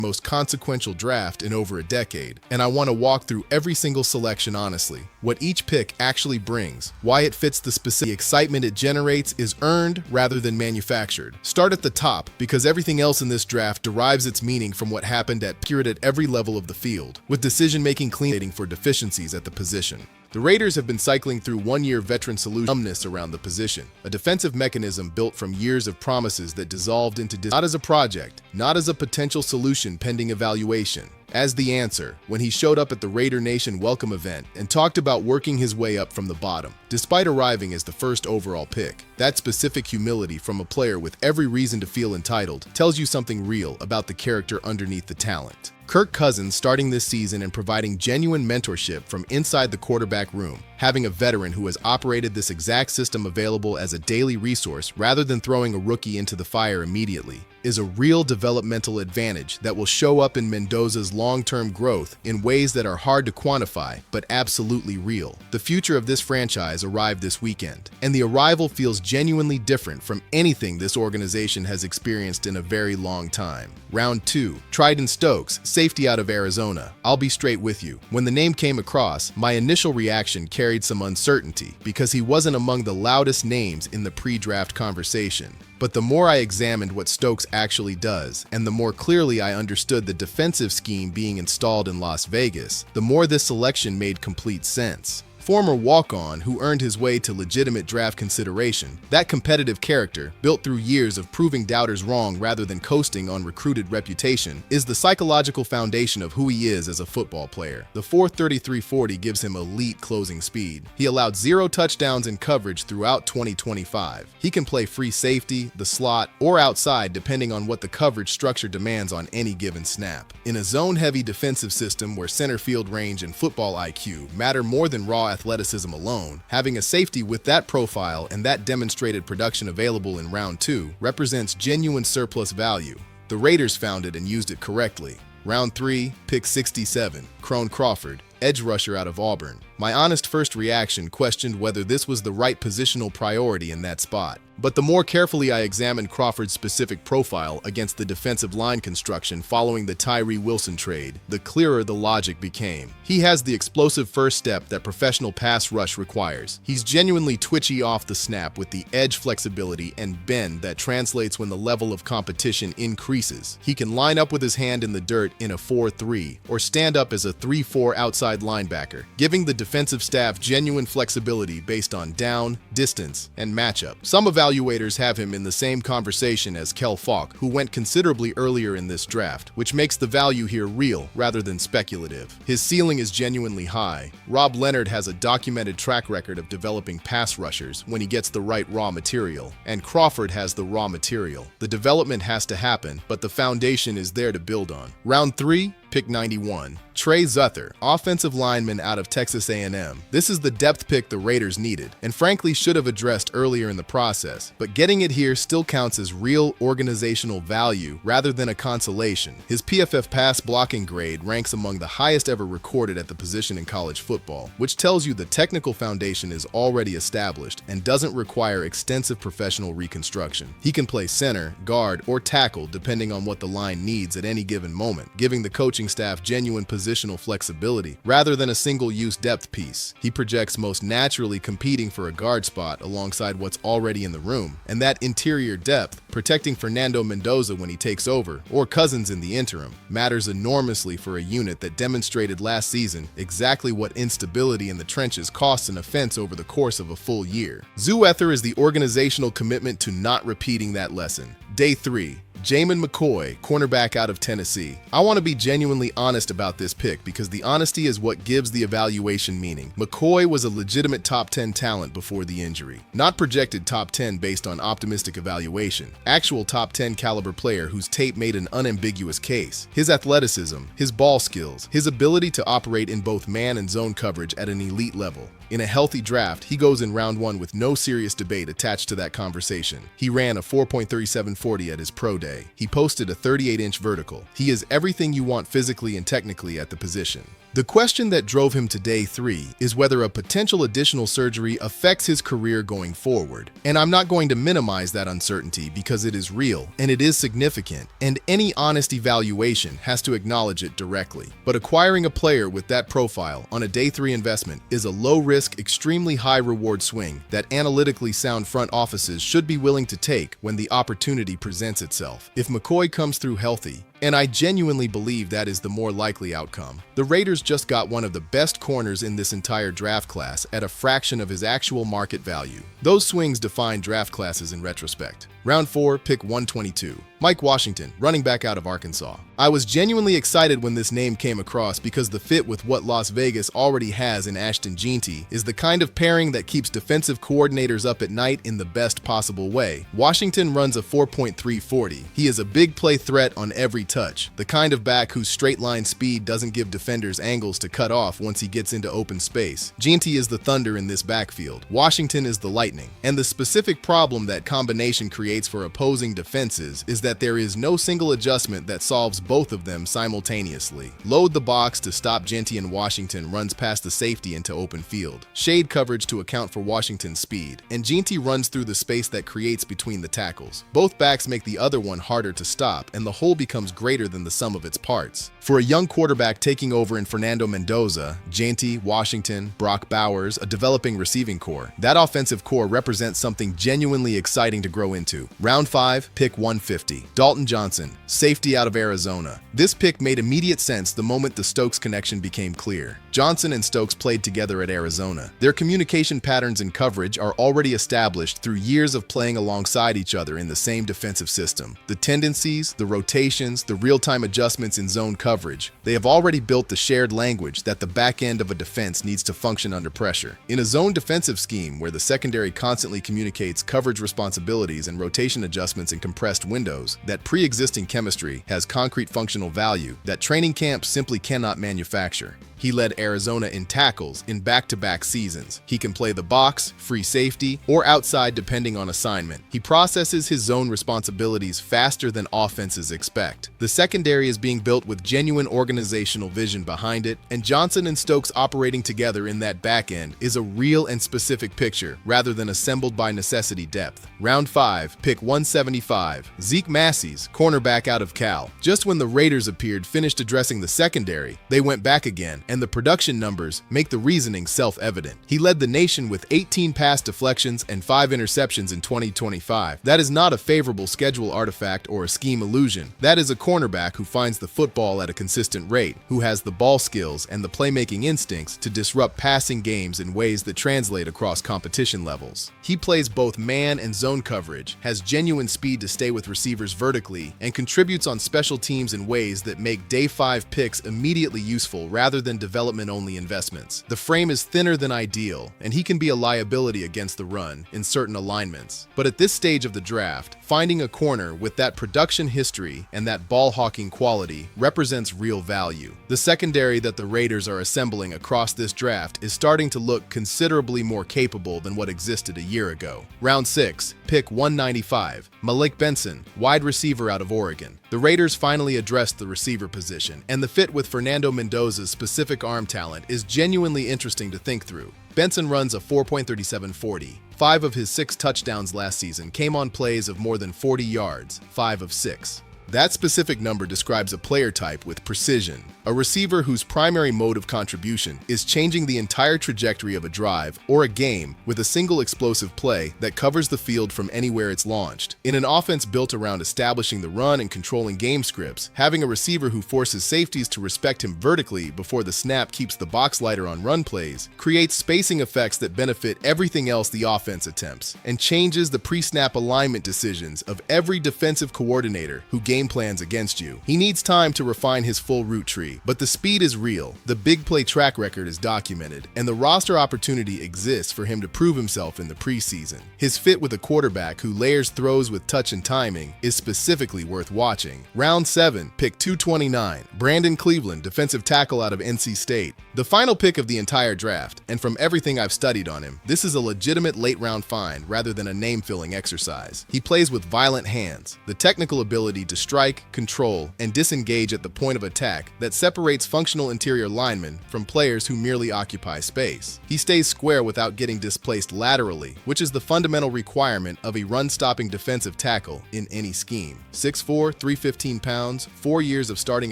most consequential draft in over a decade, and I want to walk through every single selection honestly, what each pick actually brings, why it fits the specific excitement it generates is earned rather than manufactured. Start at the top, because everything else in this draft derives its meaning from what happened at every level of the field, with decision-making cleaning for deficiencies at the position. The Raiders have been cycling through one-year veteran numbness around the position, a defensive mechanism built from years of promises that dissolved into not as a project, not as a potential solution pending evaluation, as the answer when he showed up at the Raider Nation welcome event and talked about working his way up from the bottom, despite arriving as the first overall pick. That specific humility from a player with every reason to feel entitled tells you something real about the character underneath the talent. Kirk Cousins starting this season and providing genuine mentorship from inside the quarterback room, having a veteran who has operated this exact system available as a daily resource rather than throwing a rookie into the fire immediately, is a real developmental advantage that will show up in Mendoza's long-term growth in ways that are hard to quantify, but absolutely real. The future of this franchise arrived this weekend, and the arrival feels genuinely different from anything this organization has experienced in a very long time. Round 2, Trident Stokes, safety out of Arizona. I'll be straight with you. When the name came across, my initial reaction carried some uncertainty because he wasn't among the loudest names in the pre-draft conversation. But the more I examined what Stokes actually does, and the more clearly I understood the defensive scheme being installed in Las Vegas, the more this selection made complete sense. Former walk-on who earned his way to legitimate draft consideration, that competitive character, built through years of proving doubters wrong rather than coasting on recruited reputation, is the psychological foundation of who he is as a football player. The 4.33 gives him elite closing speed. He allowed 0 touchdowns in coverage throughout 2025. He can play free safety, the slot, or outside depending on what the coverage structure demands on any given snap. In a zone-heavy defensive system where center field range and football IQ matter more than raw athleticism alone, having a safety with that profile and that demonstrated production available in round 2 represents genuine surplus value. The Raiders found it and used it correctly. Round 3, pick 67, Crone Crawford, edge rusher out of Auburn. My honest first reaction questioned whether this was the right positional priority in that spot. But the more carefully I examined Crawford's specific profile against the defensive line construction following the Tyree Wilson trade, the clearer the logic became. He has the explosive first step that professional pass rush requires. He's genuinely twitchy off the snap with the edge flexibility and bend that translates when the level of competition increases. He can line up with his hand in the dirt in a 4-3 or stand up as a 3-4 outside linebacker, giving the defensive staff genuine flexibility based on down, distance, and matchup. Some evaluators have him in the same conversation as Kel Falk, who went considerably earlier in this draft, which makes the value here real rather than speculative. His ceiling is genuinely high. Rob Leonard has a documented track record of developing pass rushers when he gets the right raw material, and Crawford has the raw material. The development has to happen, but the foundation is there to build on. Round 3, pick 91, Trey Zuther, offensive lineman out of Texas A&M. This is the depth pick the Raiders needed, and frankly should have addressed earlier in the process, but getting it here still counts as real organizational value rather than a consolation. His PFF pass blocking grade ranks among the highest ever recorded at the position in college football, which tells you the technical foundation is already established and doesn't require extensive professional reconstruction. He can play center, guard, or tackle depending on what the line needs at any given moment, giving the coaching staff genuine positional flexibility rather than a single-use depth piece. He projects most naturally competing for a guard spot alongside what's already in the room, and that interior depth, protecting Fernando Mendoza when he takes over, or Cousins in the interim, matters enormously for a unit that demonstrated last season exactly what instability in the trenches costs an offense over the course of a full year. Zuther is the organizational commitment to not repeating that lesson. Day 3. Jamin McCoy, cornerback out of Tennessee. I want to be genuinely honest about this pick because the honesty is what gives the evaluation meaning. McCoy was a legitimate top 10 talent before the injury. Not projected top 10 based on optimistic evaluation. Actual top 10 caliber player whose tape made an unambiguous case. His athleticism, his ball skills, his ability to operate in both man and zone coverage at an elite level. In a healthy draft, he goes in round 1 with no serious debate attached to that conversation. He ran a 4.3740 at his pro day. He posted a 38-inch vertical. He is everything you want physically and technically at the position. The question that drove him to day 3 is whether a potential additional surgery affects his career going forward. And I'm not going to minimize that uncertainty because it is real and it is significant, and any honest evaluation has to acknowledge it directly. But acquiring a player with that profile on a day 3 investment is a low-risk, extremely high-reward swing that analytically sound front offices should be willing to take when the opportunity presents itself. If McCoy comes through healthy, and I genuinely believe that is the more likely outcome, the Raiders just got one of the best corners in this entire draft class at a fraction of his actual market value. Those swings define draft classes in retrospect. Round 4, pick 122. Mike Washington, running back out of Arkansas. I was genuinely excited when this name came across because the fit with what Las Vegas already has in Ashton Jeanty is the kind of pairing that keeps defensive coordinators up at night in the best possible way. Washington runs a 4.340. He is a big play threat on every touch, the kind of back whose straight line speed doesn't give defenders angles to cut off once he gets into open space. Jeanty is the thunder in this backfield. Washington is the lightning. And the specific problem that combination creates for opposing defenses is that there is no single adjustment that solves both of them simultaneously. Load the box to stop Jeanty, and Washington runs past the safety into open field. Shade coverage to account for Washington's speed, and Jeanty runs through the space that creates between the tackles. Both backs make the other one harder to stop, and the whole becomes greater than the sum of its parts. For a young quarterback taking over in Fernando Mendoza, Jeanty, Washington, Brock Bowers, a developing receiving core, that offensive core represents something genuinely exciting to grow into. Round 5, pick 150. Dalton Johnson, safety out of Arizona. This pick made immediate sense the moment the Stokes connection became clear. Johnson and Stokes played together at Arizona. Their communication patterns and coverage are already established through years of playing alongside each other in the same defensive system. The tendencies, the rotations, the real-time adjustments in zone coverage, they have already built the shared language that the back end of a defense needs to function under pressure. In a zone defensive scheme where the secondary constantly communicates coverage responsibilities and rotation adjustments in compressed windows, that pre-existing chemistry has concrete functional value that training camps simply cannot manufacture. He led Arizona in tackles in back-to-back seasons. He can play the box, free safety, or outside depending on assignment. He processes his zone responsibilities faster than offenses expect. The secondary is being built with genuine organizational vision behind it, and Johnson and Stokes operating together in that back end is a real and specific picture rather than assembled by necessity depth. Round 5, pick 175. Zeke Massey's, cornerback out of Cal. Just when the Raiders appeared finished addressing the secondary, they went back again, and the production numbers make the reasoning self-evident. He led the nation with 18 pass deflections and 5 interceptions in 2025. That is not a favorable schedule artifact or a scheme illusion. That is a cornerback who finds the football at a consistent rate, who has the ball skills and the playmaking instincts to disrupt passing games in ways that translate across competition levels. He plays both man and zone coverage, has genuine speed to stay with receivers vertically, and contributes on special teams in ways that make day 5 picks immediately useful rather than development-only investments. The frame is thinner than ideal, and he can be a liability against the run in certain alignments. But at this stage of the draft, finding a corner with that production history and that ball-hawking quality represents real value. The secondary that the Raiders are assembling across this draft is starting to look considerably more capable than what existed a year ago. Round 6, pick 195. Malik Benson, wide receiver out of Oregon. The Raiders finally addressed the receiver position, and the fit with Fernando Mendoza's specific arm talent is genuinely interesting to think through. Benson runs a 4.3740. 5 of his 6 touchdowns last season came on plays of more than 40 yards, 5 of 6. That specific number describes a player type with precision, a receiver whose primary mode of contribution is changing the entire trajectory of a drive or a game with a single explosive play that covers the field from anywhere it's launched. In an offense built around establishing the run and controlling game scripts, having a receiver who forces safeties to respect him vertically before the snap keeps the box lighter on run plays creates spacing effects that benefit everything else the offense attempts, and changes the pre-snap alignment decisions of every defensive coordinator who game plans against you. He needs time to refine his full route tree, but the speed is real, the big play track record is documented, and the roster opportunity exists for him to prove himself in the preseason. His fit with a quarterback who layers throws with touch and timing is specifically worth watching. Round 7, pick 229. Brandon Cleveland, defensive tackle out of NC State. The final pick of the entire draft, and from everything I've studied on him, this is a legitimate late-round find rather than a name-filling exercise. He plays with violent hands, the technical ability to strike, control, and disengage at the point of attack that separates functional interior linemen from players who merely occupy space. He stays square without getting displaced laterally, which is the fundamental requirement of a run-stopping defensive tackle in any scheme. 6'4", 315 pounds, 4 years of starting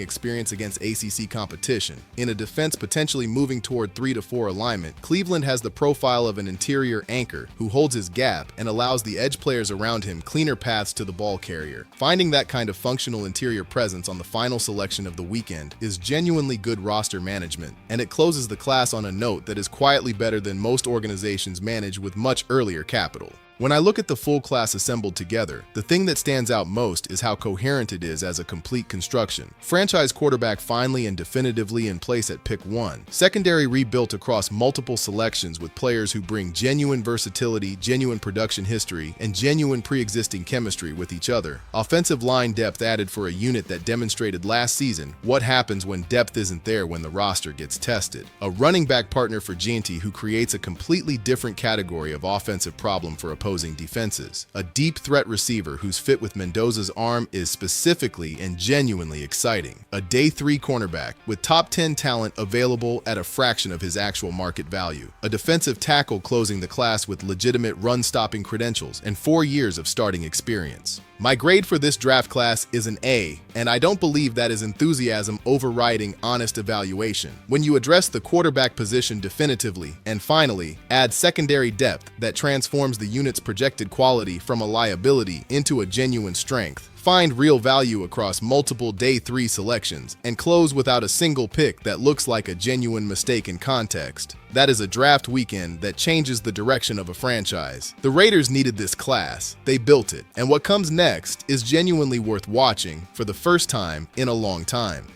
experience against ACC competition. In a defense potentially moving toward 3 to 4 alignment, Cleveland has the profile of an interior anchor who holds his gap and allows the edge players around him cleaner paths to the ball carrier. Finding that kind of functional interior presence on the final selection of the weekend is genuinely good roster management, and it closes the class on a note that is quietly better than most organizations manage with much earlier capital. When I look at the full class assembled together, the thing that stands out most is how coherent it is as a complete construction. Franchise quarterback finally and definitively in place at pick 1. Secondary rebuilt across multiple selections with players who bring genuine versatility, genuine production history, and genuine pre-existing chemistry with each other. Offensive line depth added for a unit that demonstrated last season what happens when depth isn't there when the roster gets tested. A running back partner for Gianti who creates a completely different category of offensive problem for opposing defenses. A deep threat receiver whose fit with Mendoza's arm is specifically and genuinely exciting. A day 3 cornerback with top 10 talent available at a fraction of his actual market value. A defensive tackle closing the class with legitimate run-stopping credentials and 4 years of starting experience. My grade for this draft class is an A, and I don't believe that is enthusiasm overriding honest evaluation. When you address the quarterback position definitively, and finally, add secondary depth that transforms the unit's projected quality from a liability into a genuine strength, find real value across multiple day 3 selections, and close without a single pick that looks like a genuine mistake in context. That is a draft weekend that changes the direction of a franchise. The Raiders needed this class. They built it. And what comes next is genuinely worth watching for the first time in a long time.